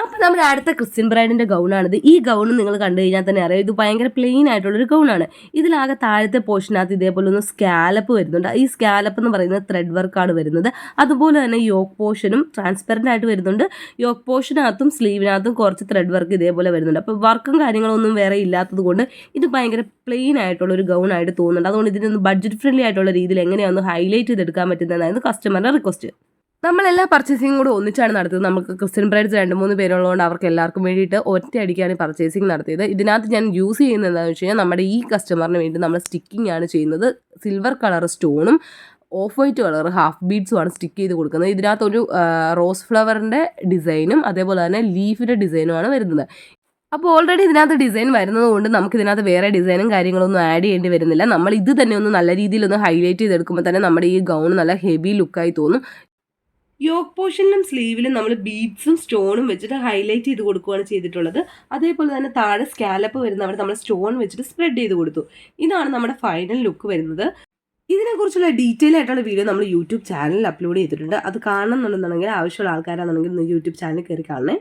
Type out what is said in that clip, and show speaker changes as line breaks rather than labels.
അപ്പോൾ നമ്മുടെ അടുത്ത ക്രിസ്ത്യൻ ബ്രൈഡിൻ്റെ ഗൗണാണിത്. ഈ ഗൗൺ നിങ്ങൾ കണ്ടു കഴിഞ്ഞാൽ തന്നെ അറിയാം ഇത് ഭയങ്കര പ്ലെയിൻ ആയിട്ടുള്ളൊരു ഗൗണാണ്. ഇതിലാകെ താഴത്തെ പോർഷനകത്ത് ഇതേപോലെ ഒന്ന് സ്കാലപ്പ് വരുന്നുണ്ട്. ഈ സ്കാലപ്പ് എന്ന് പറയുന്നത് ത്രെഡ് വർക്കാണ് വരുന്നത്. അതുപോലെ തന്നെ യോക്ക് പോർഷനും ട്രാൻസ്പെറൻ്റ് ആയിട്ട് വരുന്നുണ്ട്. യോക്ക് പോർഷനകത്തും സ്ലീവിനകത്തും കുറച്ച് ത്രെഡ് വർക്ക് ഇതേപോലെ വരുന്നുണ്ട്. അപ്പോൾ വർക്കും കാര്യങ്ങളൊന്നും വേറെ ഇല്ലാത്തത് കൊണ്ട് ഇത് ഭയങ്കര പ്ലെയിൻ ആയിട്ടുള്ള ഒരു ഗൗൺ ആയിട്ട് തോന്നുന്നുണ്ട്. അതുകൊണ്ട് ഇതിനൊന്ന് ബഡ്ജറ്റ് ഫ്രണ്ട്ലി ആയിട്ടുള്ള രീതിയിൽ എങ്ങനെയാണ് ഹൈലൈറ്റ് ചെയ്തെടുക്കാൻ പറ്റുന്നതായിരുന്നു കസ്റ്റമറുടെ റിക്വസ്റ്റ്. നമ്മളെല്ലാ പർച്ചേസിങ്ങും കൂടെ ഒന്നിച്ചാണ് നടത്തിയത്. നമുക്ക് ക്രിസ്ത്യൻ ബ്രൈഡ്സ് 2-3 പേരുള്ളതുകൊണ്ട് അവർക്ക് എല്ലാവർക്കും വേണ്ടിയിട്ട് ഒറ്റയടിക്കാണ് പർച്ചേസിങ് നടത്തിയത്. ഇതിനകത്ത് ഞാൻ യൂസ് ചെയ്യുന്നത് എന്താണെന്ന് വെച്ച് കഴിഞ്ഞാൽ നമ്മുടെ ഈ കസ്റ്റമറിന് വേണ്ടി നമ്മൾ സ്റ്റിക്കിംഗ് ആണ് ചെയ്യുന്നത്. സിൽവർ കളർ സ്റ്റോണും ഓഫ് വൈറ്റ് കളർ ഹാഫ് ബീഡ്സുമാണ് സ്റ്റിക്ക് ചെയ്ത് കൊടുക്കുന്നത്. ഇതിനകത്തൊരു റോസ് ഫ്ലവറിൻ്റെ ഡിസൈനും അതേപോലെ തന്നെ ലീഫിൻ്റെ ഡിസൈനുമാണ് വരുന്നത്. അപ്പോൾ ഓൾറെഡി ഇതിനകത്ത് ഡിസൈൻ വരുന്നത് കൊണ്ട് നമുക്ക് ഇതിനകത്ത് വേറെ ഡിസൈനും കാര്യങ്ങളൊന്നും ആഡ് ചെയ്യേണ്ടി വരുന്നില്ല. നമ്മൾ ഇത് തന്നെ ഒന്ന് നല്ല രീതിയിലൊന്ന് ഹൈലൈറ്റ് ചെയ്തെടുക്കുമ്പോൾ തന്നെ നമ്മുടെ ഈ ഗൗൺ നല്ല ഹെവി ലുക്കായി തോന്നും. യോക്ക് പോർഷനിലും സ്ലീവിലും നമ്മൾ ബീഡ്സും സ്റ്റോണും വെച്ചിട്ട് ഹൈലൈറ്റ് ചെയ്ത് കൊടുക്കുകയാണ് ചെയ്തിട്ടുള്ളത്. അതേപോലെ തന്നെ താഴെ സ്കാലപ്പ് വരുന്നവിടെ നമ്മൾ സ്റ്റോൺ വെച്ചിട്ട് സ്പ്രെഡ് ചെയ്ത് കൊടുത്തു. ഇതാണ് നമ്മുടെ ഫൈനൽ ലുക്ക് വരുന്നത്. ഇതിനെക്കുറിച്ചുള്ള ഡീറ്റെയിൽ ആയിട്ടുള്ള വീഡിയോ നമ്മൾ യൂട്യൂബ് ചാനലിൽ അപ്ലോഡ് ചെയ്തിട്ടുണ്ട്. അത് കാണണം എന്നുണ്ടെന്നുണ്ടെങ്കിൽ ആവശ്യമുള്ള ആൾക്കാരാണെന്നുണ്ടെങ്കിൽ യൂട്യൂബ് ചാനലിൽ കയറി കാണണേ.